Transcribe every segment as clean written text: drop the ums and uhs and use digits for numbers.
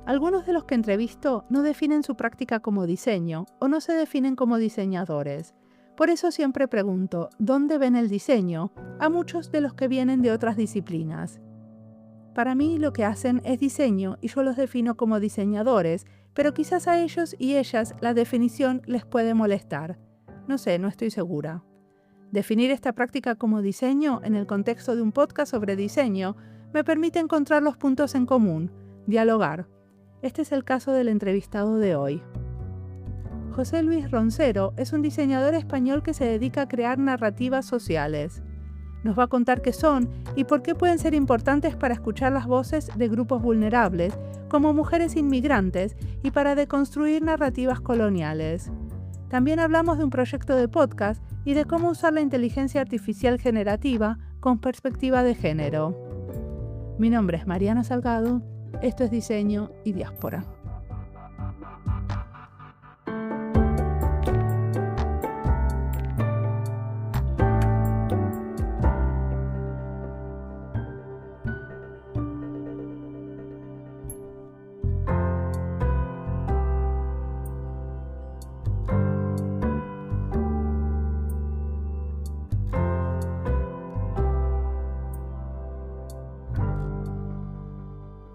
Algunos de los que entrevisto no definen su práctica como diseño o no se definen como diseñadores. Por eso siempre pregunto, ¿dónde ven el diseño? A muchos de los que vienen de otras disciplinas. Para mí lo que hacen es diseño y yo los defino como diseñadores, pero quizás a ellos y ellas la definición les puede molestar. No sé, no estoy segura. Definir esta práctica como diseño en el contexto de un podcast sobre diseño me permite encontrar los puntos en común, dialogar. Este es el caso del entrevistado de hoy. José Luis Roncero es un diseñador español que se dedica a crear narrativas sociales. Nos va a contar qué son y por qué pueden ser importantes para escuchar las voces de grupos vulnerables, como mujeres inmigrantes, y para deconstruir narrativas coloniales. También hablamos de un proyecto de podcast y de cómo usar la inteligencia artificial generativa con perspectiva de género. Mi nombre es Mariana Salgado, esto es Diseño y Diáspora.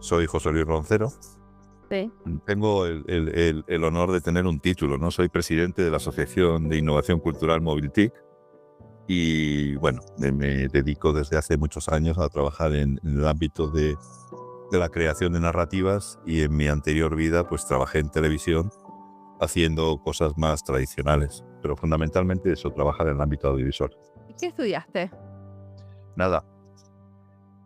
Soy José Luis Roncero. Sí. Tengo el honor de tener un título, ¿no? Soy presidente de la Asociación de Innovación Cultural Mobiltic y, bueno, me dedico desde hace muchos años a trabajar en el ámbito de la creación de narrativas y en mi anterior vida pues trabajé en televisión haciendo cosas más tradicionales, pero fundamentalmente eso, trabajar en el ámbito audiovisual. ¿Y qué estudiaste? Nada.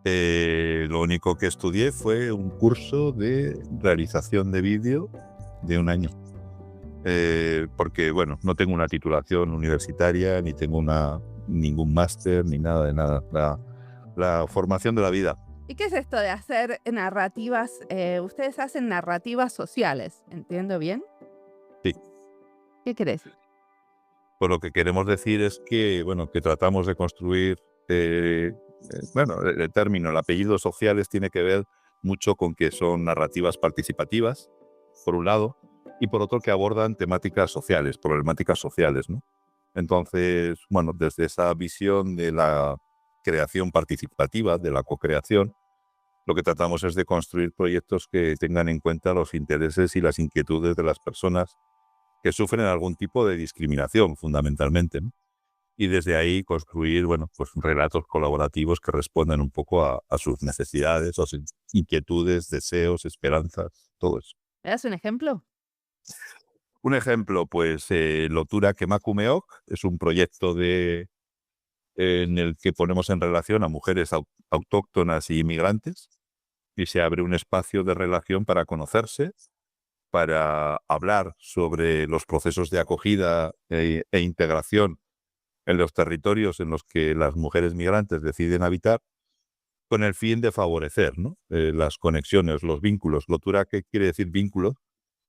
Lo único que estudié fue un curso de realización de vídeo de un año. Porque, bueno, no tengo una titulación universitaria, ni tengo ningún máster, ni nada de nada. La formación de la vida. ¿Y qué es esto de hacer narrativas? Ustedes hacen narrativas sociales, ¿entiendo bien? Sí. ¿Qué querés? Pues lo que queremos decir es que, bueno, que tratamos de construir, bueno, el término, el apellido sociales tiene que ver mucho con que son narrativas participativas, por un lado, y por otro que abordan temáticas sociales, problemáticas sociales, ¿no? Entonces, bueno, desde esa visión de la creación participativa, de la co-creación, lo que tratamos es de construir proyectos que tengan en cuenta los intereses y las inquietudes de las personas que sufren algún tipo de discriminación, fundamentalmente, ¿no? Y desde ahí construir, bueno, pues relatos colaborativos que respondan un poco a sus necesidades, a sus inquietudes, deseos, esperanzas, todo eso. ¿Me das un ejemplo? Un ejemplo, pues, Lotura Kemakumeok es un proyecto en el que ponemos en relación a mujeres autóctonas y inmigrantes y se abre un espacio de relación para conocerse, para hablar sobre los procesos de acogida e integración en los territorios en los que las mujeres migrantes deciden habitar, con el fin de favorecer, ¿no? Las conexiones, los vínculos. Lotura, ¿qué quiere decir vínculos?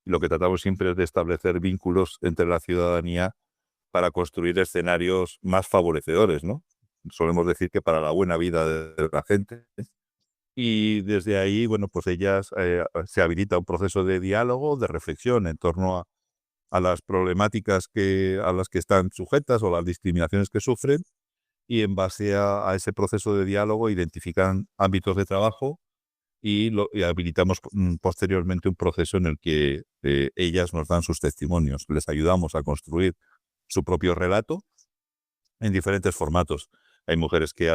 Lo que tratamos siempre es de establecer vínculos entre la ciudadanía para construir escenarios más favorecedores, ¿no? Solemos decir que para la buena vida de la gente. Y desde ahí, bueno, pues ellas se habilita un proceso de diálogo, de reflexión en torno a las problemáticas a las que están sujetas o las discriminaciones que sufren, y en base a ese proceso de diálogo identifican ámbitos de trabajo y habilitamos posteriormente un proceso en el que ellas nos dan sus testimonios, les ayudamos a construir su propio relato en diferentes formatos. Hay mujeres que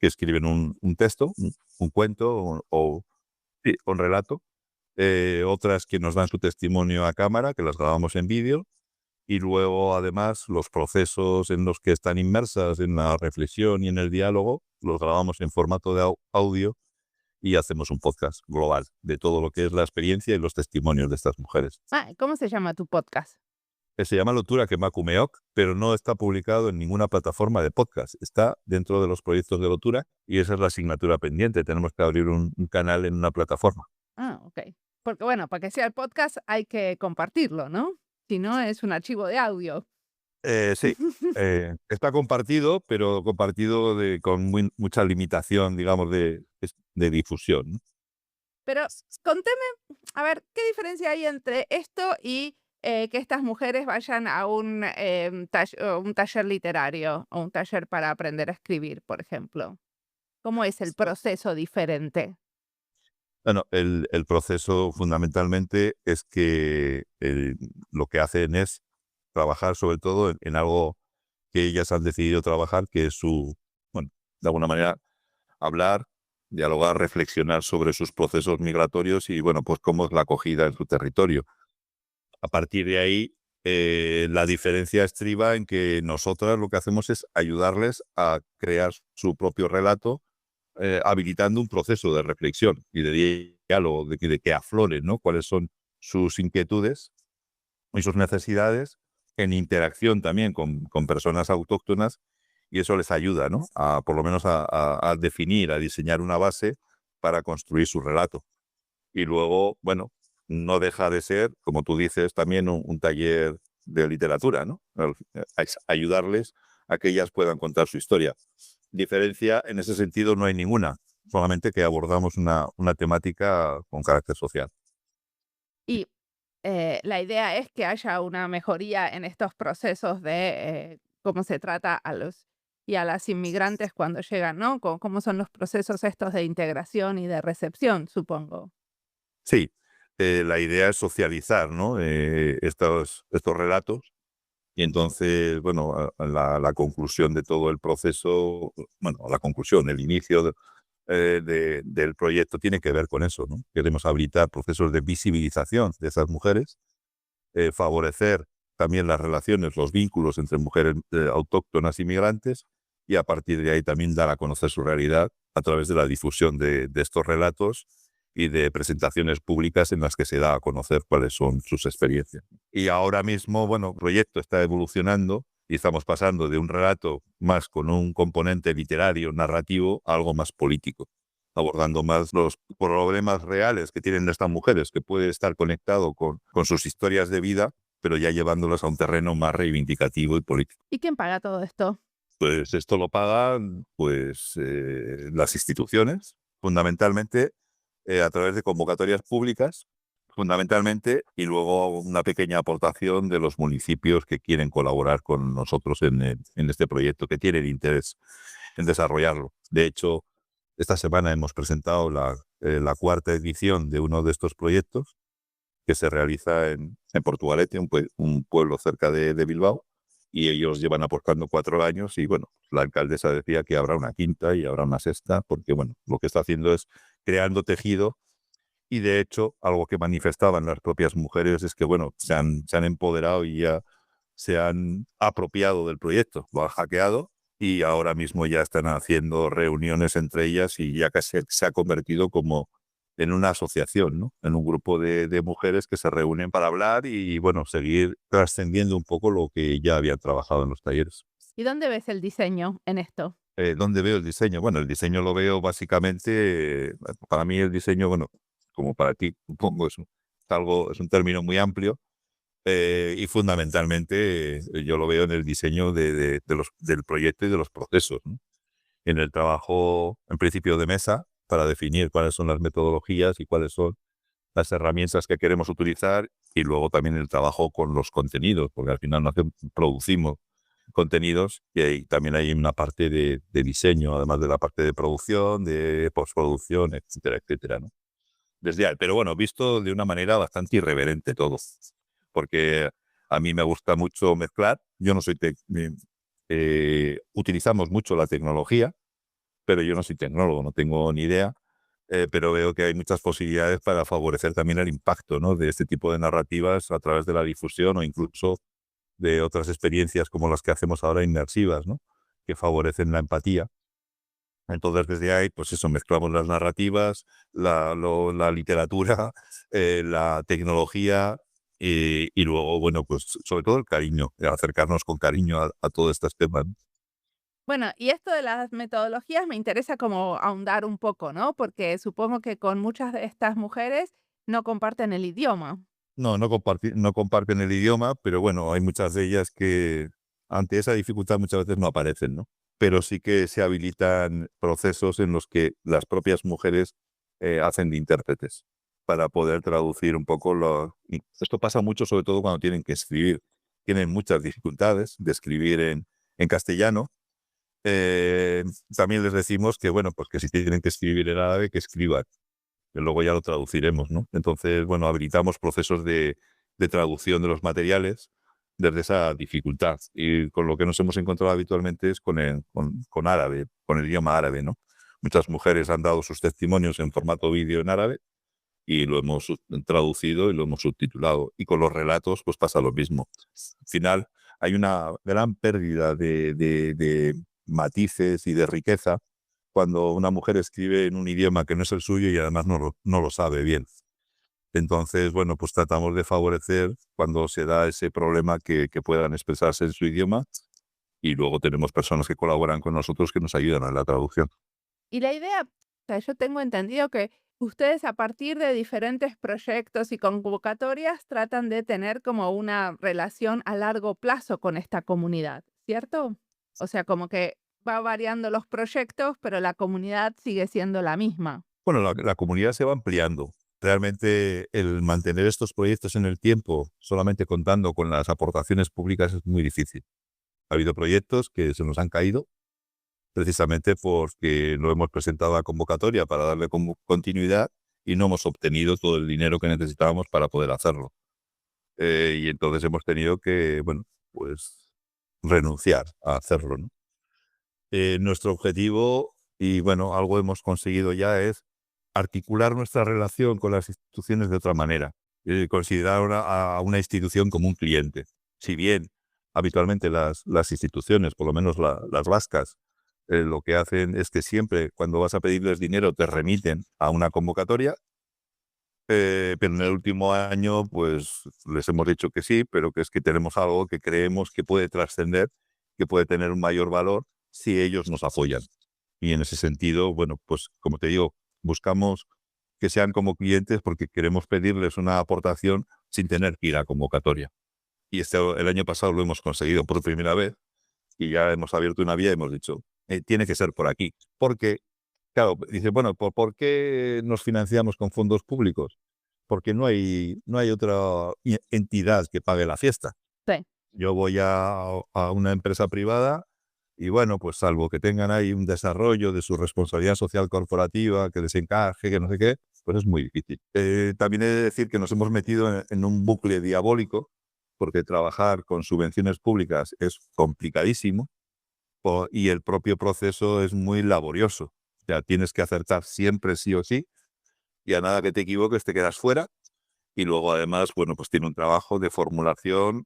escriben un texto, un cuento sí, un relato, otras que nos dan su testimonio a cámara, que las grabamos en vídeo, y luego además los procesos en los que están inmersas en la reflexión y en el diálogo los grabamos en formato de audio y hacemos un podcast global de todo lo que es la experiencia y los testimonios de estas mujeres. ¿Cómo se llama tu podcast? Se llama Lotura Kemakumeok, pero no está publicado en ninguna plataforma de podcast. Está dentro de los proyectos de Lotura y esa es la asignatura pendiente. Tenemos que abrir un canal en una plataforma. Ok. Porque bueno, para que sea el podcast hay que compartirlo, ¿no? Si no, es un archivo de audio. Sí, está compartido, pero compartido con mucha limitación, digamos, de difusión, ¿no? Pero conteme, a ver, ¿qué diferencia hay entre esto y que estas mujeres vayan a un taller literario o un taller para aprender a escribir, por ejemplo? ¿Cómo es el proceso diferente? Bueno, el proceso fundamentalmente es que lo que hacen es trabajar sobre todo en algo que ellas han decidido trabajar, que es bueno, de alguna manera hablar, dialogar, reflexionar sobre sus procesos migratorios y, bueno, pues cómo es la acogida en su territorio. A partir de ahí, la diferencia estriba en que nosotras lo que hacemos es ayudarles a crear su propio relato, habilitando un proceso de reflexión y de diálogo, de que afloren, ¿no? Cuáles son sus inquietudes y sus necesidades en interacción también con personas autóctonas, y eso les ayuda, ¿no? A por lo menos a definir, a diseñar una base para construir su relato. Y luego, bueno, no deja de ser, como tú dices, también un taller de literatura, ¿no? Es ayudarles a que ellas puedan contar su historia. Diferencia en ese sentido no hay ninguna, solamente que abordamos una temática con carácter social. Y la idea es que haya una mejoría en estos procesos de cómo se trata a los y a las inmigrantes cuando llegan, ¿no? Cómo son los procesos estos de integración y de recepción, supongo. Sí, la idea es socializar, ¿no? Estos relatos. Y entonces, bueno, la conclusión de todo el proceso, bueno, la conclusión, el inicio del proyecto tiene que ver con eso, ¿no? Queremos habilitar procesos de visibilización de esas mujeres, favorecer también las relaciones, los vínculos entre mujeres autóctonas y migrantes, y a partir de ahí también dar a conocer su realidad a través de la difusión de estos relatos y de presentaciones públicas en las que se da a conocer cuáles son sus experiencias. Y ahora mismo, bueno, el proyecto está evolucionando y estamos pasando de un relato más con un componente literario, narrativo, a algo más político, abordando más los problemas reales que tienen estas mujeres, que puede estar conectado con sus historias de vida, pero ya llevándolas a un terreno más reivindicativo y político. ¿Y quién paga todo esto? Pues esto lo pagan pues, las instituciones, fundamentalmente a través de convocatorias públicas, fundamentalmente, y luego una pequeña aportación de los municipios que quieren colaborar con nosotros en este proyecto, que tienen interés en desarrollarlo. De hecho, esta semana hemos presentado la cuarta edición de uno de estos proyectos, que se realiza en Portugalete, un pueblo cerca de Bilbao, y ellos llevan aportando 4 años y, bueno, la alcaldesa decía que habrá una quinta y habrá una sexta, porque, bueno, lo que está haciendo es creando tejido. Y de hecho, algo que manifestaban las propias mujeres es que, bueno, se han empoderado y ya se han apropiado del proyecto, lo han hackeado y ahora mismo ya están haciendo reuniones entre ellas y ya casi se ha convertido como en una asociación, ¿no? En un grupo de mujeres que se reúnen para hablar y, bueno, seguir trascendiendo un poco lo que ya habían trabajado en los talleres. ¿Y dónde ves el diseño en esto? ¿Dónde veo el diseño? Bueno, el diseño lo veo básicamente, para mí el diseño, bueno, como para ti, supongo, es un término muy amplio, y fundamentalmente yo lo veo en el diseño del proyecto y de los procesos, ¿no? En el trabajo, en principio, de mesa, para definir cuáles son las metodologías y cuáles son las herramientas que queremos utilizar, y luego también el trabajo con los contenidos, porque al final producimos contenidos y ahí también hay una parte de diseño, además de la parte de producción, de postproducción, etcétera, etcétera, ¿no? Desde ahí, pero bueno, visto de una manera bastante irreverente todo, porque a mí me gusta mucho mezclar. Yo no soy utilizamos mucho la tecnología, pero yo no soy tecnólogo, no tengo ni idea, pero veo que hay muchas posibilidades para favorecer también el impacto, ¿no? De este tipo de narrativas a través de la difusión o incluso de otras experiencias como las que hacemos ahora inmersivas, ¿no? Que favorecen la empatía. Entonces, desde ahí, pues eso, mezclamos las narrativas, la literatura, la tecnología y luego, bueno, pues sobre todo el cariño, acercarnos con cariño a todos estos temas, ¿no? Bueno, y esto de las metodologías me interesa como ahondar un poco, ¿no? Porque supongo que con muchas de estas mujeres no comparten el idioma. No comparten el idioma, pero bueno, hay muchas de ellas que ante esa dificultad muchas veces no aparecen, ¿no? Pero sí que se habilitan procesos en los que las propias mujeres hacen de intérpretes para poder traducir un poco y esto pasa mucho, sobre todo cuando tienen que escribir. Tienen muchas dificultades de escribir en castellano. También les decimos que, bueno, pues que si tienen que escribir en árabe, que escriban, que luego ya lo traduciremos, ¿no? Entonces, bueno, habilitamos procesos de traducción de los materiales desde esa dificultad. Y con lo que nos hemos encontrado habitualmente es con árabe, con el idioma árabe, ¿no? Muchas mujeres han dado sus testimonios en formato vídeo en árabe y lo hemos traducido y lo hemos subtitulado. Y con los relatos, pues pasa lo mismo. Al final, hay una gran pérdida de matices y de riqueza cuando una mujer escribe en un idioma que no es el suyo y además no lo sabe bien. Entonces, bueno, pues tratamos de favorecer cuando se da ese problema que puedan expresarse en su idioma y luego tenemos personas que colaboran con nosotros que nos ayudan en la traducción. Y la idea, o sea, yo tengo entendido que ustedes a partir de diferentes proyectos y convocatorias tratan de tener como una relación a largo plazo con esta comunidad, ¿cierto? O sea, como que va variando los proyectos, pero la comunidad sigue siendo la misma. Bueno, la comunidad se va ampliando. Realmente el mantener estos proyectos en el tiempo, solamente contando con las aportaciones públicas, es muy difícil. Ha habido proyectos que se nos han caído precisamente porque no hemos presentado la convocatoria para darle continuidad y no hemos obtenido todo el dinero que necesitábamos para poder hacerlo. Y entonces hemos tenido que, bueno, pues renunciar a hacerlo, ¿no? Nuestro objetivo, y bueno, algo hemos conseguido ya, es articular nuestra relación con las instituciones de otra manera. Considerar a una institución como un cliente. Si bien habitualmente las instituciones, por lo menos las vascas, lo que hacen es que siempre cuando vas a pedirles dinero te remiten a una convocatoria, pero en el último año pues les hemos dicho que sí, pero que es que tenemos algo que creemos que puede trascender, que puede tener un mayor valor si ellos nos apoyan. Y en ese sentido, bueno, pues como te digo, buscamos que sean como clientes porque queremos pedirles una aportación sin tener que ir a convocatoria. Y el año pasado lo hemos conseguido por primera vez y ya hemos abierto una vía y hemos dicho, tiene que ser por aquí. Porque, claro, dice, bueno, ¿por qué nos financiamos con fondos públicos? Porque no hay otra entidad que pague la fiesta. Sí. Yo voy a una empresa privada y bueno, pues salvo que tengan ahí un desarrollo de su responsabilidad social corporativa, que les encaje, que no sé qué, pues es muy difícil. También he de decir que nos hemos metido en un bucle diabólico, porque trabajar con subvenciones públicas es complicadísimo y el propio proceso es muy laborioso. O sea, tienes que acertar siempre sí o sí y a nada que te equivoques te quedas fuera. Y luego además, bueno, pues tiene un trabajo de formulación,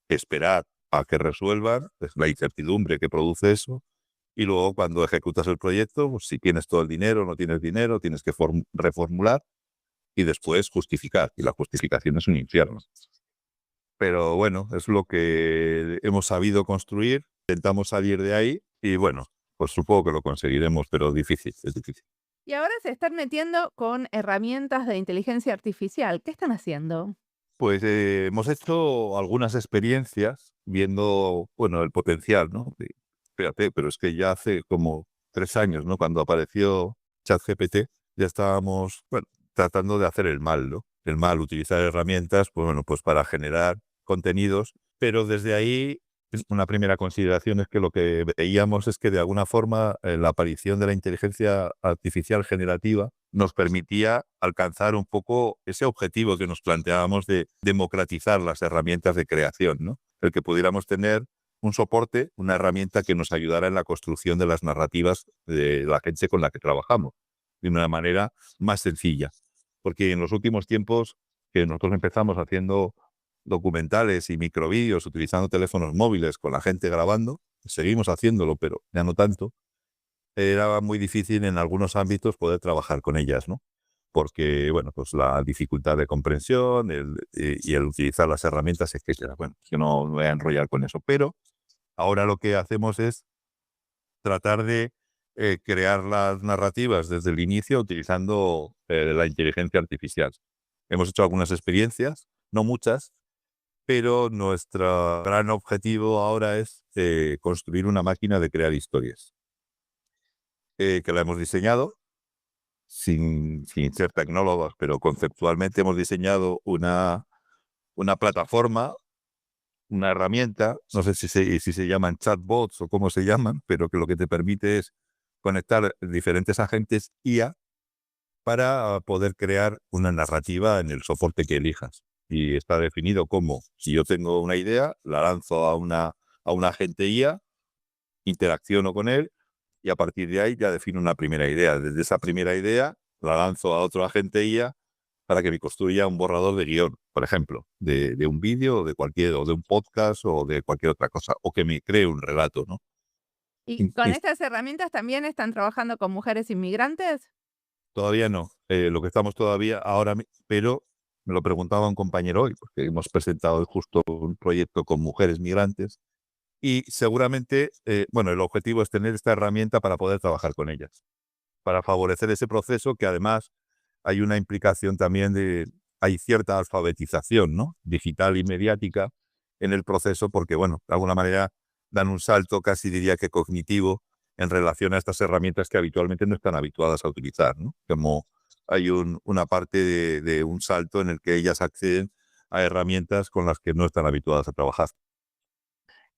esperar a que resuelvan, es la incertidumbre que produce eso. Y luego cuando ejecutas el proyecto, pues si tienes todo el dinero, no tienes dinero, tienes que reformular y después justificar. Y la justificación es un infierno. Pero bueno, es lo que hemos sabido construir, intentamos salir de ahí y bueno, pues supongo que lo conseguiremos, pero difícil, es difícil. Y ahora se están metiendo con herramientas de inteligencia artificial. ¿Qué están haciendo? Pues hemos hecho algunas experiencias viendo, bueno, el potencial, ¿no? Fíjate, pero es que ya hace como 3 años, ¿no? Cuando apareció ChatGPT, ya estábamos, bueno, tratando de hacer el mal, ¿no? El mal, utilizar herramientas, pues bueno, pues para generar contenidos, pero desde ahí una primera consideración es que lo que veíamos es que de alguna forma la aparición de la inteligencia artificial generativa nos permitía alcanzar un poco ese objetivo que nos planteábamos de democratizar las herramientas de creación, ¿no? El que pudiéramos tener un soporte, una herramienta que nos ayudara en la construcción de las narrativas de la gente con la que trabajamos, de una manera más sencilla. Porque en los últimos tiempos que nosotros empezamos haciendo documentales y microvídeos utilizando teléfonos móviles con la gente grabando, seguimos haciéndolo, pero ya no tanto, era muy difícil en algunos ámbitos poder trabajar con ellas, ¿no? Porque, bueno, pues la dificultad de comprensión y el utilizar las herramientas, etcétera. Bueno, yo no me voy a enrollar con eso, pero ahora lo que hacemos es tratar de crear las narrativas desde el inicio utilizando la inteligencia artificial. Hemos hecho algunas experiencias, no muchas, pero nuestro gran objetivo ahora es construir una máquina de crear historias, que la hemos diseñado sin ser tecnólogos, pero conceptualmente hemos diseñado una plataforma, una herramienta, no sé si se llaman chatbots o cómo se llaman, pero que lo que te permite es conectar diferentes agentes IA para poder crear una narrativa en el soporte que elijas. Y está definido como, si yo tengo una idea, la lanzo a un agente IA, interacciono con él y a partir de ahí ya defino una primera idea. Desde esa primera idea la lanzo a otro agente IA para que me construya un borrador de guión, por ejemplo, de un vídeo o de un podcast o de cualquier otra cosa, o que me cree un relato, ¿no? ¿Y con estas herramientas también están trabajando con mujeres inmigrantes? Todavía no. Lo que estamos todavía ahora, pero me lo preguntaba un compañero hoy, porque hemos presentado hoy justo un proyecto con mujeres migrantes y seguramente, bueno, el objetivo es tener esta herramienta para poder trabajar con ellas, para favorecer ese proceso que además hay una implicación también hay cierta alfabetización, ¿no? Digital y mediática en el proceso porque, bueno, de alguna manera dan un salto casi diría que cognitivo en relación a estas herramientas que habitualmente no están habituadas a utilizar, ¿no? Como hay una parte de un salto en el que ellas acceden a herramientas con las que no están habituadas a trabajar.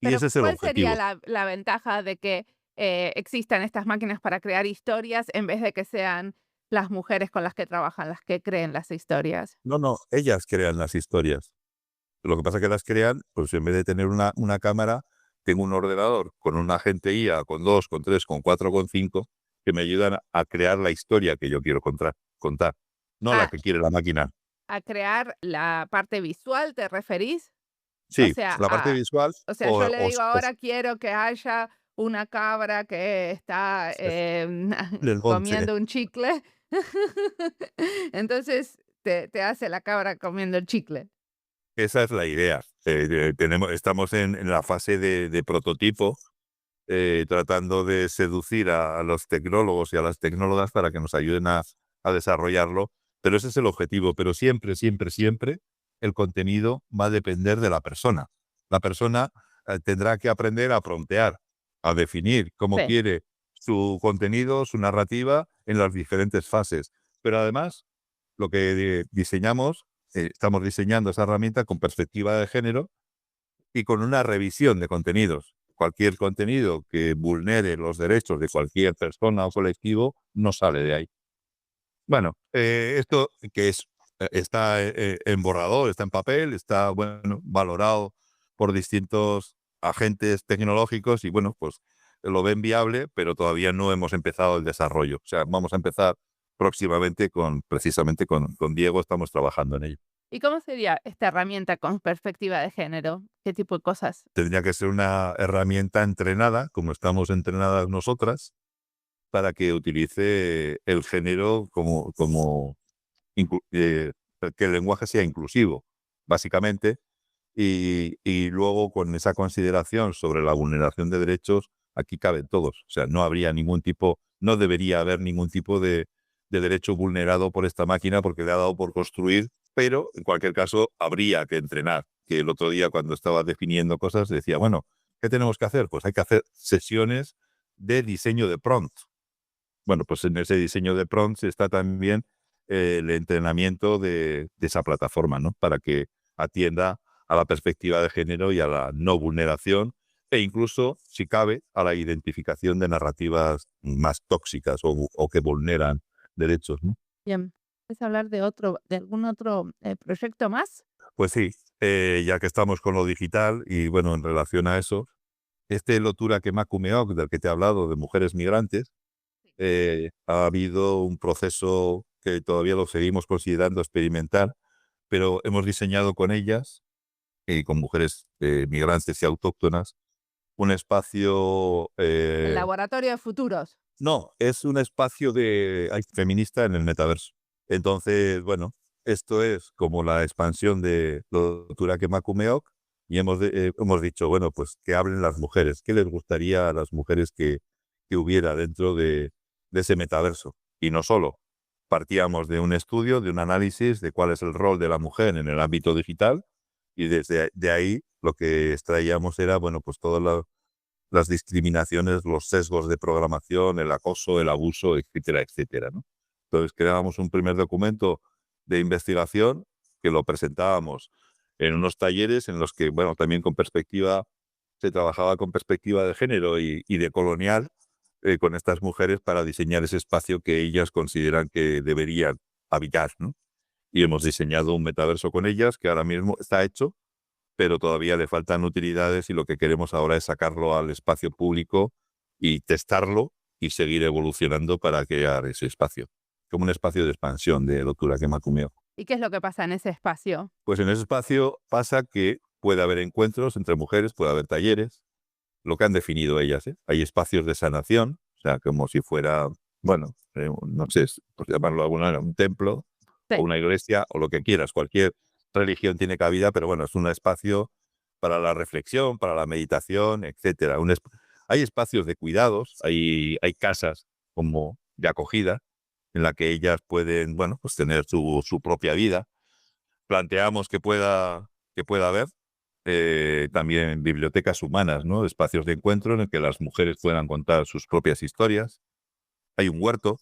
Y Pero, ese es el ¿cuál sería objetivo. la ventaja de que existan estas máquinas para crear historias en vez de que sean las mujeres con las que trabajan las que creen las historias? No, no, ellas crean las historias. Lo que pasa es que las crean, pues en vez de tener una cámara, tengo un ordenador con un agente IA, con 2, con 3, con 4, con 5, que me ayudan a crear la historia que yo quiero contar, no la ¿A, que quiere la máquina. a crear la parte visual, te referís? O Sí, sea, la parte visual yo o, le o, digo o ahora quiero que haya una cabra que está del monte. comiendo un chicle. Entonces te hace la cabra comiendo el chicle. Esa es la idea. Estamos en la fase de prototipo, tratando de seducir a los tecnólogos y a las tecnólogas para que nos ayuden a desarrollarlo, pero ese es el objetivo. Pero siempre, siempre, siempre el contenido va a depender de la persona. La persona tendrá que aprender a promptear, a definir cómo Sí. quiere su contenido, su narrativa en las diferentes fases. Pero además, lo que diseñamos, estamos diseñando esa herramienta con perspectiva de género y con una revisión de contenidos. Cualquier contenido que vulnere los derechos de cualquier persona o colectivo no sale de ahí. Bueno, esto que está en borrador, está en papel, está bueno, valorado por distintos agentes tecnológicos y bueno, pues lo ven viable, pero todavía no hemos empezado el desarrollo. O sea, vamos a empezar próximamente precisamente con Diego, estamos trabajando en ello. ¿Y cómo sería esta herramienta con perspectiva de género? ¿Qué tipo de cosas? Tendría que ser una herramienta entrenada, como estamos entrenadas nosotras, para que utilice el género que el lenguaje sea inclusivo, básicamente, y luego con esa consideración sobre la vulneración de derechos, aquí caben todos. O sea, no debería haber ningún tipo de derecho vulnerado por esta máquina porque le ha dado por construir, pero en cualquier caso habría que entrenar. Que el otro día cuando estaba definiendo cosas decía, bueno, ¿qué tenemos que hacer? Pues hay que hacer sesiones de diseño de prompt. Bueno, pues en ese diseño de prompts está también el entrenamiento de esa plataforma, ¿no? Para que atienda a la perspectiva de género y a la no vulneración e incluso, si cabe, a la identificación de narrativas más tóxicas o que vulneran derechos, ¿no? Bien. ¿Quieres hablar de algún otro proyecto más? Pues sí, ya que estamos con lo digital y bueno, en relación a eso, Lotura Kemakumeok, del que te he hablado, de mujeres migrantes, ha habido un proceso que todavía lo seguimos considerando experimental, pero hemos diseñado con ellas y con mujeres migrantes y autóctonas un espacio, El laboratorio de futuros. no, es un espacio feminista en el metaverso. Entonces, bueno, esto es como la expansión de Lotura Kemakumeok y hemos dicho, bueno, pues que hablen las mujeres, ¿qué les gustaría a las mujeres que hubiera dentro de ese metaverso? Y no solo, partíamos de un estudio, de un análisis de cuál es el rol de la mujer en el ámbito digital y desde de ahí lo que extraíamos era, bueno, pues todas las discriminaciones, los sesgos de programación, el acoso, el abuso, etcétera, etcétera, ¿no? Entonces creábamos un primer documento de investigación que lo presentábamos en unos talleres en los que, bueno, también se trabajaba con perspectiva de género y de colonial con estas mujeres para diseñar ese espacio que ellas consideran que deberían habitar, ¿no? Y hemos diseñado un metaverso con ellas que ahora mismo está hecho, pero todavía le faltan utilidades y lo que queremos ahora es sacarlo al espacio público y testarlo y seguir evolucionando para crear ese espacio, como un espacio de expansión de Lotura que Macumeo. ¿Y qué es lo que pasa en ese espacio? Pues en ese espacio pasa que puede haber encuentros entre mujeres, puede haber talleres, lo que han definido ellas, ¿eh? Hay espacios de sanación, o sea, como si fuera, bueno, no sé, por llamarlo de alguna manera, un templo o Sí. una iglesia o lo que quieras. Cualquier religión tiene cabida, pero bueno, es un espacio para la reflexión, para la meditación, etcétera. Hay espacios de cuidados, hay casas como de acogida en la que ellas pueden, bueno, pues tener su propia vida. Planteamos que pueda haber también bibliotecas humanas, ¿no? Espacios de encuentro en el que las mujeres puedan contar sus propias historias. Hay un huerto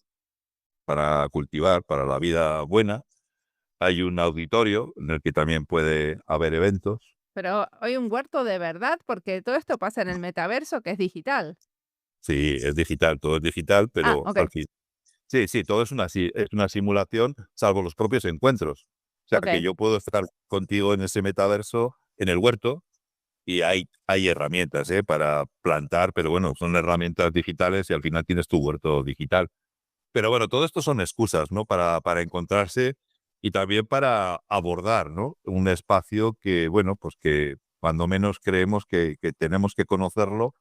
para cultivar, para la vida buena. Hay un auditorio en el que también puede haber eventos. Pero hay un huerto de verdad, porque todo esto pasa en el metaverso, que es digital. Sí, es digital, todo es digital, Ah, pero al ok, fin. Sí, sí, todo es una simulación, salvo los propios encuentros. O sea, que ok. yo puedo estar contigo en ese metaverso, en el huerto, y hay herramientas para plantar, pero bueno, son herramientas digitales y al final tienes tu huerto digital. Pero bueno, todo esto son excusas, ¿no? Para encontrarse y también para abordar, ¿no? Un espacio que, bueno, pues que cuando menos creemos que tenemos que conocerlo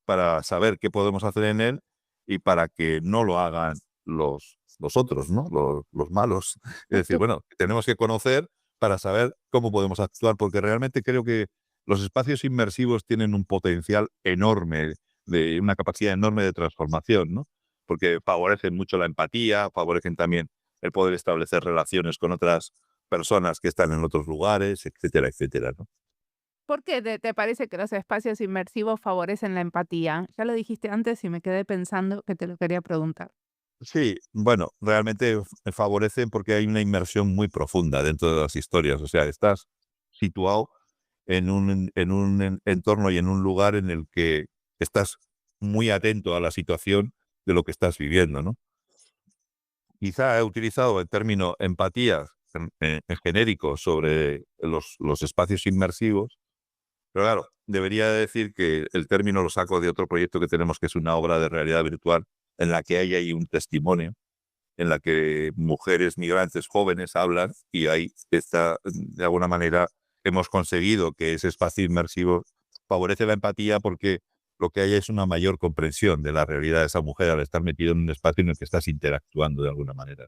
para saber qué podemos hacer en él y para que no lo hagan los otros, ¿no? Los malos. Es decir, bueno, tenemos que conocer para saber cómo podemos actuar, porque realmente creo que los espacios inmersivos tienen un potencial enorme, de una capacidad enorme de transformación, ¿no? Porque favorecen mucho la empatía, favorecen también el poder establecer relaciones con otras personas que están en otros lugares, etcétera, etcétera, ¿no? ¿Por qué te parece que los espacios inmersivos favorecen la empatía? Ya lo dijiste antes y me quedé pensando que te lo quería preguntar. Sí, bueno, realmente favorecen porque hay una inmersión muy profunda dentro de las historias. O sea, estás situado en un entorno y en un lugar en el que estás muy atento a la situación de lo que estás viviendo, ¿no? Quizá he utilizado el término empatía en genérico sobre los espacios inmersivos, pero claro, debería decir que el término lo saco de otro proyecto que tenemos, que es una obra de realidad virtual en la que hay ahí un testimonio en la que mujeres migrantes jóvenes hablan y ahí está, de alguna manera, hemos conseguido que ese espacio inmersivo favorece la empatía porque lo que hay es una mayor comprensión de la realidad de esa mujer al estar metido en un espacio en el que estás interactuando de alguna manera.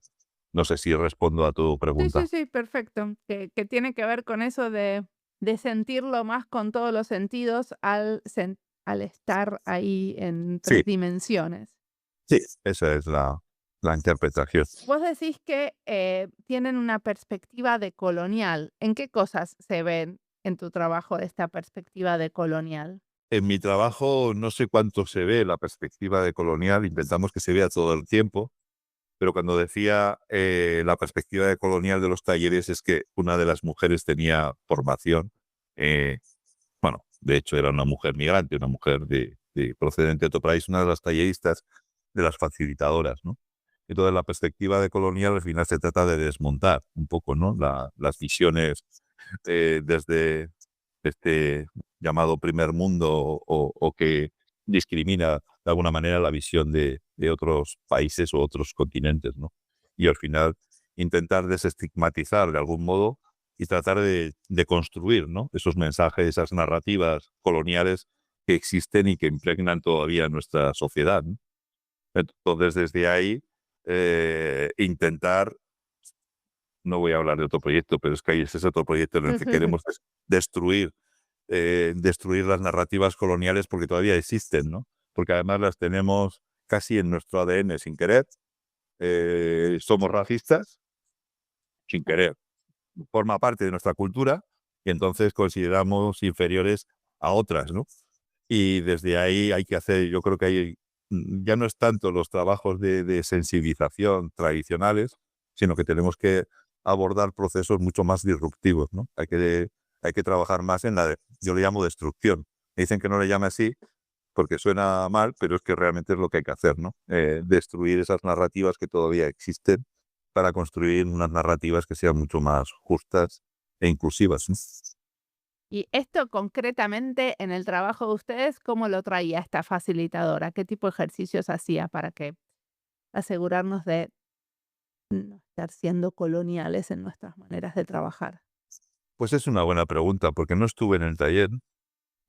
No sé si respondo a tu Sí, sí, pregunta. sí, perfecto. Que tiene que ver con eso de sentirlo más con todos los sentidos al estar ahí en Sí, 3 dimensiones. sí, esa es la interpretación. Vos decís que tienen una perspectiva de colonial. ¿En qué cosas se ven en tu trabajo de esta perspectiva de colonial? En mi trabajo no sé cuánto se ve la perspectiva de colonial, intentamos que se vea todo el tiempo, pero cuando decía la perspectiva de colonial de los talleres es que una de las mujeres tenía formación, eh, bueno, de hecho era una mujer migrante, una mujer procedente de otro país, una de las talleristas, de las facilitadoras, ¿no? Entonces la perspectiva de colonial al final se trata de desmontar un poco, ¿no? Las visiones desde este llamado primer mundo o que discrimina de alguna manera la visión de otros países o otros continentes, ¿no? Y al final intentar desestigmatizar de algún modo y tratar de construir, ¿no? Esos mensajes, esas narrativas coloniales que existen y que impregnan todavía nuestra sociedad, ¿no? Entonces, desde ahí, intentar, no voy a hablar de otro proyecto, pero es que ese es otro proyecto en el que queremos destruir destruir las narrativas coloniales porque todavía existen, ¿no? Porque además las tenemos casi en nuestro ADN sin querer. Somos racistas sin querer. Forma parte de nuestra cultura y entonces consideramos inferiores a otras, ¿no? Y desde ahí hay que hacer, yo creo que hay ya no es tanto los trabajos de sensibilización tradicionales, sino que tenemos que abordar procesos mucho más disruptivos, ¿no? Hay que trabajar más en yo le llamo destrucción. Me dicen que no le llame así porque suena mal, pero es que realmente es lo que hay que hacer, ¿no? Destruir esas narrativas que todavía existen para construir unas narrativas que sean mucho más justas e inclusivas, ¿no? Y esto concretamente en el trabajo de ustedes, ¿cómo lo traía esta facilitadora? ¿Qué tipo de ejercicios hacía para asegurarnos de no estar siendo coloniales en nuestras maneras de trabajar? Pues es una buena pregunta, porque no estuve en el taller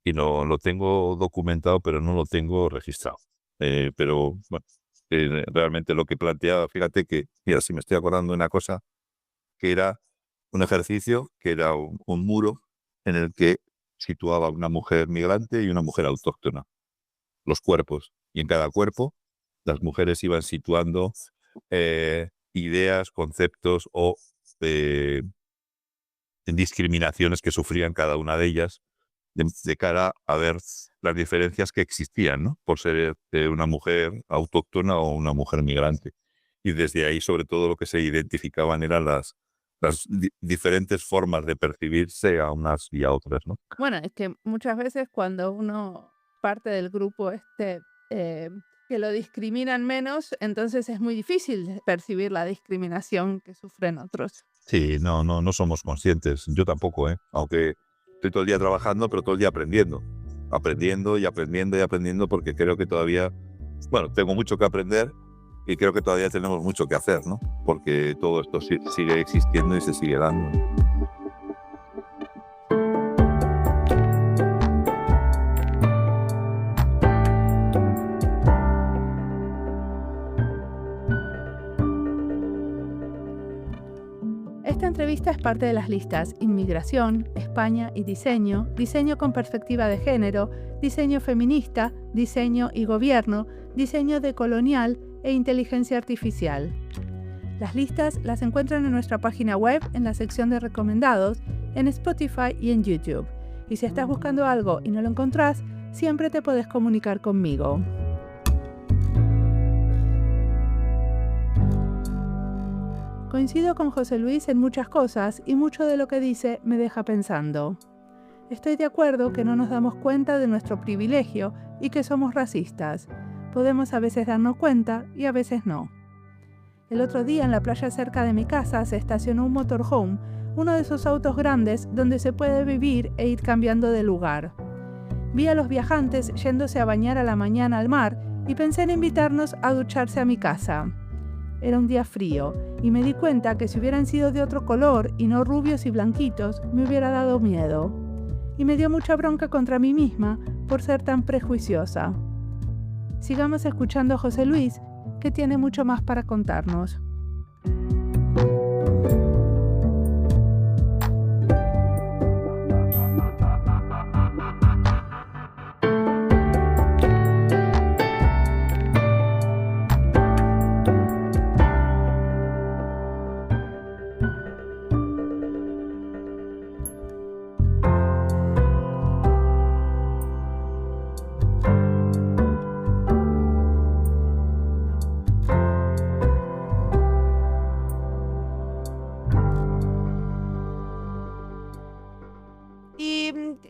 y no lo tengo documentado, pero no lo tengo registrado. Pero bueno, realmente lo que planteaba, fíjate que, mira, si me estoy acordando de una cosa, que era un ejercicio, que era un muro en el que situaba una mujer migrante y una mujer autóctona, los cuerpos. Y en cada cuerpo las mujeres iban situando ideas, conceptos o discriminaciones que sufrían cada una de ellas de cara a ver las diferencias que existían, ¿no? Por ser una mujer autóctona o una mujer migrante. Y desde ahí, sobre todo, lo que se identificaban eran las diferentes formas de percibirse a unas y a otras, ¿no? Bueno, es que muchas veces cuando uno parte del grupo que lo discriminan menos, entonces es muy difícil percibir la discriminación que sufren otros. Sí, no somos conscientes. Yo tampoco, ¿eh? Aunque estoy todo el día trabajando, pero todo el día aprendiendo. Aprendiendo y aprendiendo y aprendiendo, porque creo que todavía, bueno, tengo mucho que aprender y creo que todavía tenemos mucho que hacer, ¿no? Porque todo esto sigue existiendo y se sigue dando, ¿no? Esta entrevista es parte de las listas Inmigración, España y Diseño, Diseño con perspectiva de género, Diseño feminista, Diseño y gobierno, Diseño decolonial e Inteligencia artificial. Las listas las encuentran en nuestra página web, en la sección de recomendados, en Spotify y en YouTube. Y si estás buscando algo y no lo encontrás, siempre te podés comunicar conmigo. Coincido con José Luis en muchas cosas y mucho de lo que dice me deja pensando. Estoy de acuerdo que no nos damos cuenta de nuestro privilegio y que somos racistas. Podemos a veces darnos cuenta y a veces no. El otro día en la playa cerca de mi casa se estacionó un motorhome, uno de esos autos grandes donde se puede vivir e ir cambiando de lugar. Vi a los viajantes yéndose a bañar a la mañana al mar y pensé en invitarnos a ducharse a mi casa. Era un día frío y me di cuenta que si hubieran sido de otro color y no rubios y blanquitos, me hubiera dado miedo. Y me dio mucha bronca contra mí misma por ser tan prejuiciosa. Sigamos escuchando a José Luis, que tiene mucho más para contarnos.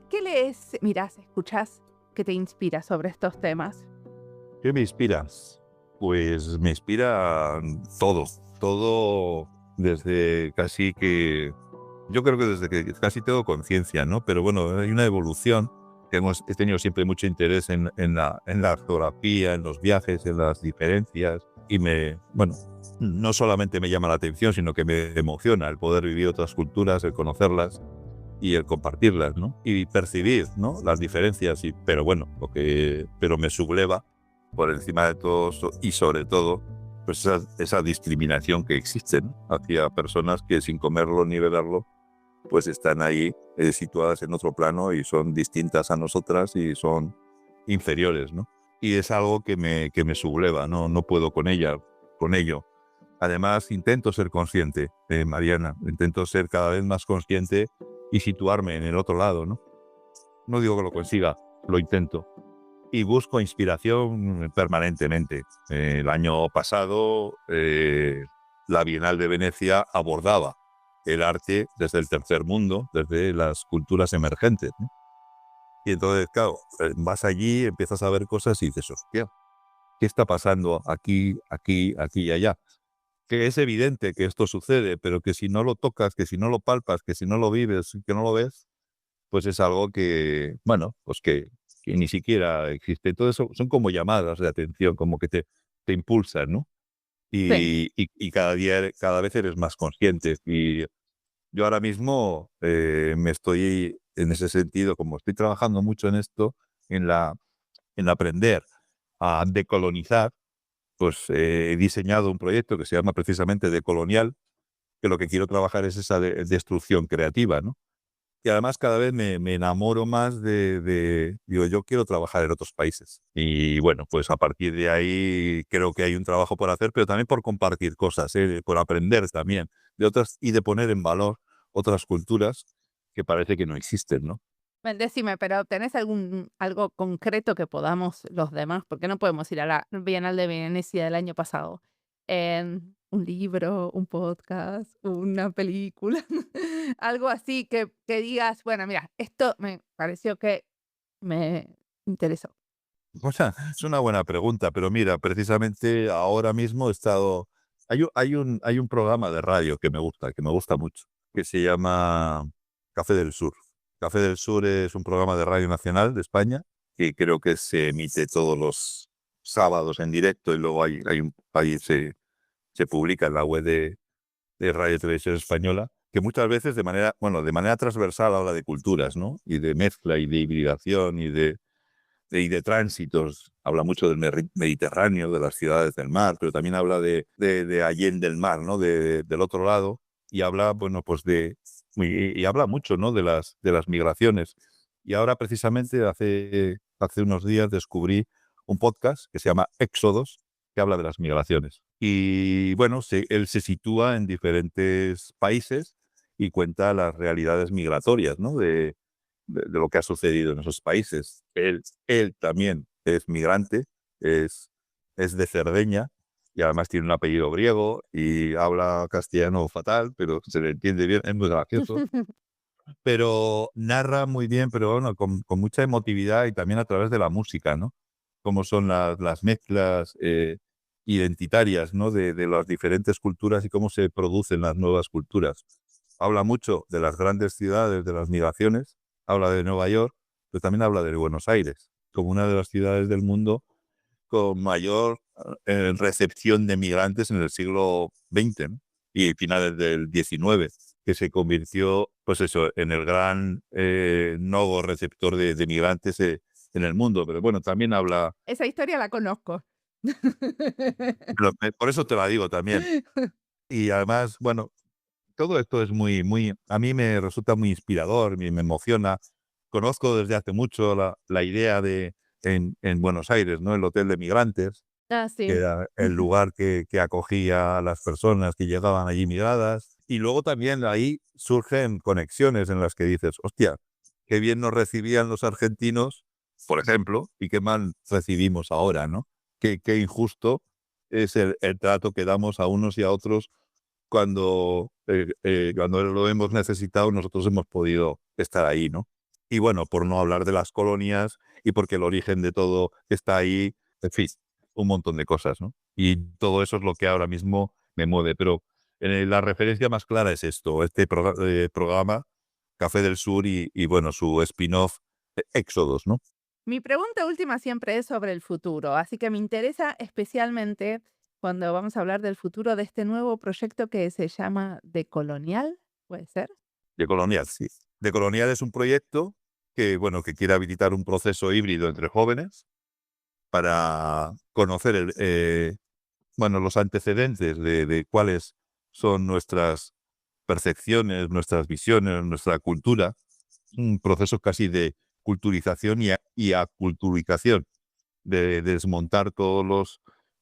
¿Qué lees, mirás, escuchás que te inspira sobre estos temas? ¿Qué me inspira? Pues me inspira todo desde casi que, yo creo que desde que casi tengo conciencia, ¿no? Pero bueno, hay una evolución, he tenido siempre mucho interés en la geografía, en los viajes, en las diferencias, y no solamente me pero la atención, sino que me emociona el poder vivir otras culturas, el conocerlas y el compartirlas, ¿no? Y percibir, ¿no? Las diferencias, pero me subleva por encima de todo y sobre todo pues esa discriminación que existe, ¿no? Hacia personas que sin comerlo ni beberlo pues están ahí situadas en otro plano y son distintas a nosotras y son inferiores, ¿no? Y es algo que me subleva, no puedo con ello. Además, intento ser consciente, Mariana, intento ser cada vez más consciente y situarme en el otro lado, ¿no? No digo que lo consiga, lo intento. y busco inspiración permanentemente. El año pasado, la Bienal de Venecia abordaba el arte desde el tercer mundo, desde las culturas emergentes, ¿no? Y entonces, claro, vas allí, empiezas a ver cosas y dices, hostia, ¿qué está pasando aquí, aquí, aquí y allá? Que es evidente que esto sucede, pero que si no lo tocas, que si no lo palpas, que si no lo vives, que no lo ves, pues es algo que, bueno, pues que ni siquiera existe. Todo eso son como llamadas de atención, como que te impulsan, ¿no? Sí. Y cada día, cada vez eres más consciente. Y yo ahora mismo me estoy, en ese sentido, como estoy trabajando mucho en esto, en en aprender a decolonizar, pues he diseñado un proyecto que se llama precisamente Decolonial, que lo que quiero trabajar es esa destrucción creativa, ¿no? Y además cada vez me enamoro más digo, yo quiero trabajar en otros países. Y bueno, pues a partir de ahí creo que hay un trabajo por hacer, pero también por compartir cosas, por aprender también de otras y de poner en valor otras culturas que parece que no existen, ¿no? Decime, pero ¿tenés algo concreto que podamos los demás? Porque no podemos ir a la Bienal de Venecia del año pasado. Un libro, un podcast, una película, algo así que digas, bueno, mira, esto me pareció que me interesó. O sea, es una buena pregunta, pero mira, precisamente ahora mismo he estado... hay un programa de radio que me gusta mucho, que se llama Café del Sur. Café del Sur es un programa de Radio Nacional de España que creo que se emite todos los sábados en directo y luego ahí se publica en la web de Radio Televisión Española, que muchas veces de manera transversal habla de culturas, ¿no? Y de mezcla y de hibridación y de tránsitos. Habla mucho del Mediterráneo, de las ciudades del mar, pero también habla de Allende del mar, ¿no? Del otro lado. Y habla, bueno, pues y habla mucho, ¿no? De las migraciones. Y ahora, precisamente, hace unos días descubrí un podcast que se llama Éxodos, que habla de las migraciones. Y bueno, él se sitúa en diferentes países y cuenta las realidades migratorias, ¿no? De lo que ha sucedido en esos países. Él también es migrante, es, es de Cerdeña y además tiene un apellido griego y habla castellano fatal, pero se le entiende bien, es muy gracioso. Pero narra muy bien, pero bueno, con mucha emotividad y también a través de la música, ¿no? Cómo son las mezclas identitarias, ¿no? De las diferentes culturas y cómo se producen las nuevas culturas. Habla mucho de las grandes ciudades, de las migraciones, habla de Nueva York, pero también habla de Buenos Aires, como una de las ciudades del mundo con mayor recepción de migrantes en el siglo XX, ¿no? Y finales del XIX, que se convirtió, pues eso, en el gran nodo receptor de migrantes en el mundo. Pero bueno, también habla, Esa historia la conozco. por eso te la digo también. Y además, bueno, todo esto es a mí me resulta muy inspirador, me emociona. Conozco desde hace mucho la idea en Buenos Aires, ¿no? El Hotel de Migrantes, Ah, que sí. era el lugar que acogía a las personas que llegaban allí migradas. Y luego también ahí surgen conexiones en las que dices, hostia, qué bien nos recibían los argentinos, por ejemplo, y qué mal recibimos ahora, ¿no? Qué injusto es el trato que damos a unos y a otros cuando lo hemos necesitado, nosotros hemos podido estar ahí, ¿no? Y bueno, por no hablar de las colonias y porque el origen de todo está ahí, en fin, un montón de cosas, ¿no? Y todo eso es lo que ahora mismo me mueve. Pero la referencia más clara es esto, este programa, Café del Sur y bueno, su spin-off, Éxodos, ¿no? Mi pregunta última siempre es sobre el futuro, así que me interesa especialmente cuando vamos a hablar del futuro de este nuevo proyecto que se llama Decolonial, ¿puede ser? De Colonial, sí. De Colonial es un proyecto que, bueno, que quiere habilitar un proceso híbrido entre jóvenes para conocer bueno, los antecedentes de cuáles son nuestras percepciones, nuestras visiones, nuestra cultura, un proceso casi de culturización y aculturización, de desmontar todos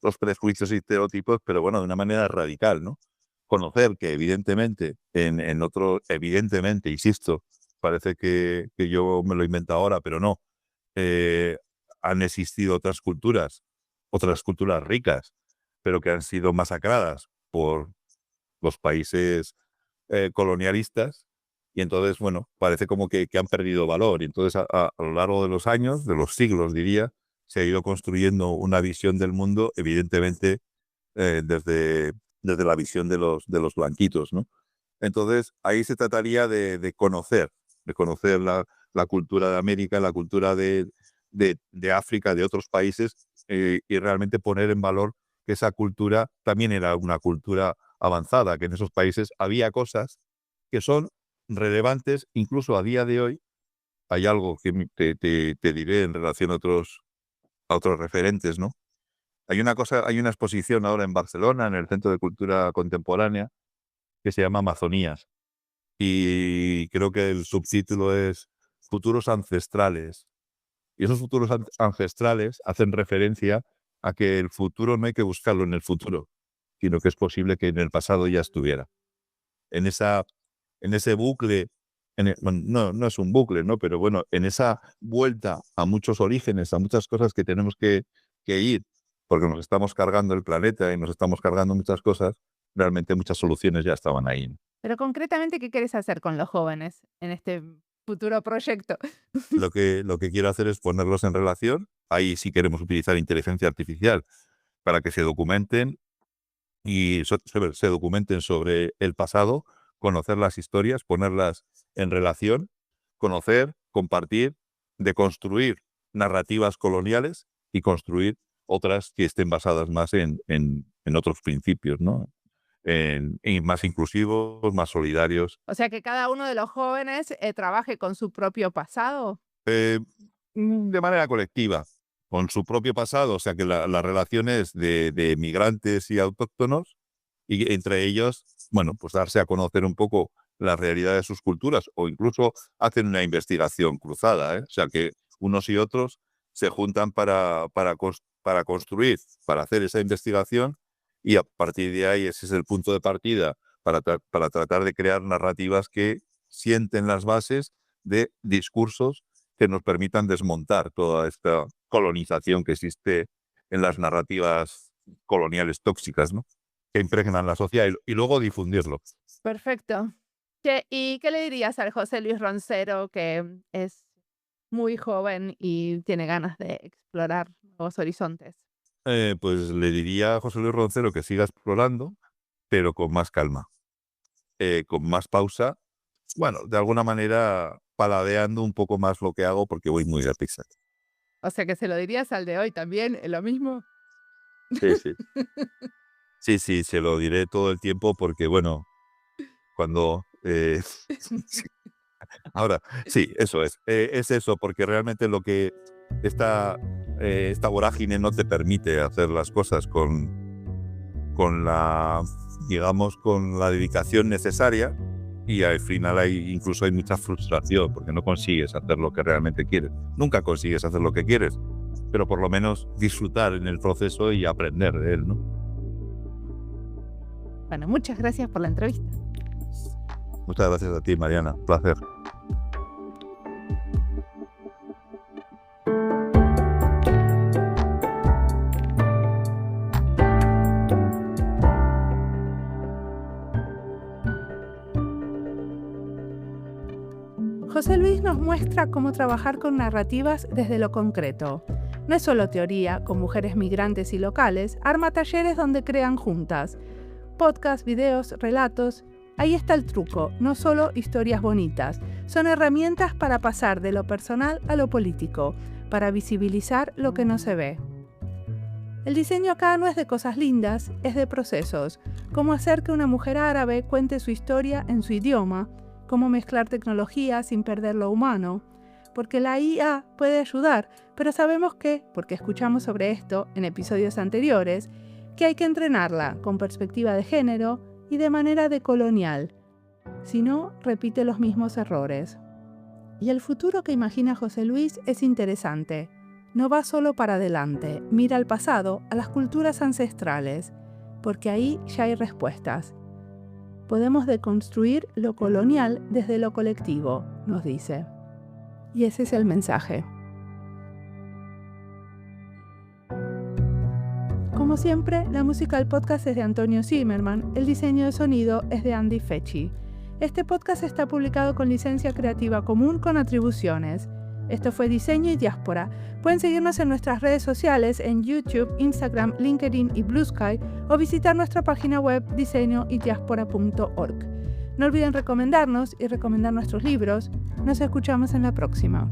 los prejuicios y estereotipos, pero bueno, de una manera radical, ¿no? Conocer que evidentemente, evidentemente, insisto, parece que yo me lo invento ahora, pero no, han existido otras culturas ricas, pero que han sido masacradas por los países colonialistas, y entonces, bueno, parece como que han perdido valor. Y entonces a lo largo de los años, de los siglos, diría, se ha ido construyendo una visión del mundo, evidentemente, desde la visión de los blanquitos, ¿no? Entonces, ahí se trataría de conocer la cultura de América, la cultura de África, de otros países, y realmente poner en valor que esa cultura también era una cultura avanzada, que en esos países había cosas que son relevantes incluso a día de hoy. Hay algo que te diré en relación a otros referentes, ¿no? Hay una exposición ahora en Barcelona, en el Centro de Cultura Contemporánea, que se llama Amazonías. Y creo que el subtítulo es Futuros Ancestrales. Y esos futuros ancestrales hacen referencia a que el futuro no hay que buscarlo en el futuro, sino que es posible que en el pasado ya estuviera. En ese bucle, no es un bucle, ¿no? Pero bueno, en esa vuelta a muchos orígenes, a muchas cosas que tenemos que ir, porque nos estamos cargando el planeta y nos estamos cargando muchas cosas, realmente muchas soluciones ya estaban ahí, ¿no? Pero concretamente, ¿qué quieres hacer con los jóvenes en este futuro proyecto? Lo que quiero hacer es ponerlos en relación. Ahí sí queremos utilizar inteligencia artificial para que se documenten y se documenten sobre el pasado, conocer las historias, ponerlas en relación, conocer, compartir, deconstruir narrativas coloniales y construir otras que estén basadas más en otros principios, ¿no? Y más inclusivos, más solidarios. O sea, que cada uno de los jóvenes trabaje con su propio pasado. De manera colectiva, con su propio pasado, o sea que la relación es de migrantes y autóctonos, y entre ellos, bueno, pues darse a conocer un poco la realidad de sus culturas, o incluso hacen una investigación cruzada, ¿eh? O sea que unos y otros se juntan para construir, para hacer esa investigación, y a partir de ahí ese es el punto de partida para tratar de crear narrativas que sienten las bases de discursos que nos permitan desmontar toda esta colonización que existe en las narrativas coloniales tóxicas, ¿no? Que impregnan la sociedad, y luego difundirlo. Perfecto. ¿Y qué le dirías al José Luis Roncero, que es muy joven y tiene ganas de explorar nuevos horizontes? Pues le diría a José Luis Roncero que siga explorando, pero con más calma, con más pausa. Bueno, de alguna manera paladeando un poco más lo que hago, porque voy muy deprisa. O sea, que se lo dirías al de hoy también, lo mismo. Sí, sí. Sí, se lo diré todo el tiempo porque, bueno, cuando... Ahora, sí, eso es. Es eso, porque realmente lo que esta vorágine no te permite hacer las cosas con la, digamos, con la dedicación necesaria, y al final incluso hay mucha frustración porque no consigues hacer lo que realmente quieres. Nunca consigues hacer lo que quieres, pero por lo menos disfrutar en el proceso y aprender de él, ¿no? Bueno, muchas gracias por la entrevista. Muchas gracias a ti, Mariana. Un placer. José Luis nos muestra cómo trabajar con narrativas desde lo concreto. No es solo teoría, con mujeres migrantes y locales, arma talleres donde crean juntas. Podcasts, videos, relatos. Ahí está el truco, no solo historias bonitas, son herramientas para pasar de lo personal a lo político, para visibilizar lo que no se ve. El diseño acá no es de cosas lindas, es de procesos, cómo hacer que una mujer árabe cuente su historia en su idioma, cómo mezclar tecnología sin perder lo humano, porque la IA puede ayudar, pero sabemos que, porque escuchamos sobre esto en episodios anteriores, que hay que entrenarla con perspectiva de género y de manera decolonial. Si no, repite los mismos errores. Y el futuro que imagina José Luis es interesante. No va solo para adelante, mira al pasado, a las culturas ancestrales, porque ahí ya hay respuestas. Podemos deconstruir lo colonial desde lo colectivo, nos dice. Y ese es el mensaje. Como siempre, la música del podcast es de Antonio Zimmerman, el diseño de sonido es de Andy Fechi. Este podcast está publicado con licencia creativa común con atribuciones. Esto fue Diseño y Diáspora. Pueden seguirnos en nuestras redes sociales en YouTube, Instagram, LinkedIn y Blue Sky o visitar nuestra página web diseñoydiaspora.org. No olviden recomendarnos y recomendar nuestros libros. Nos escuchamos en la próxima.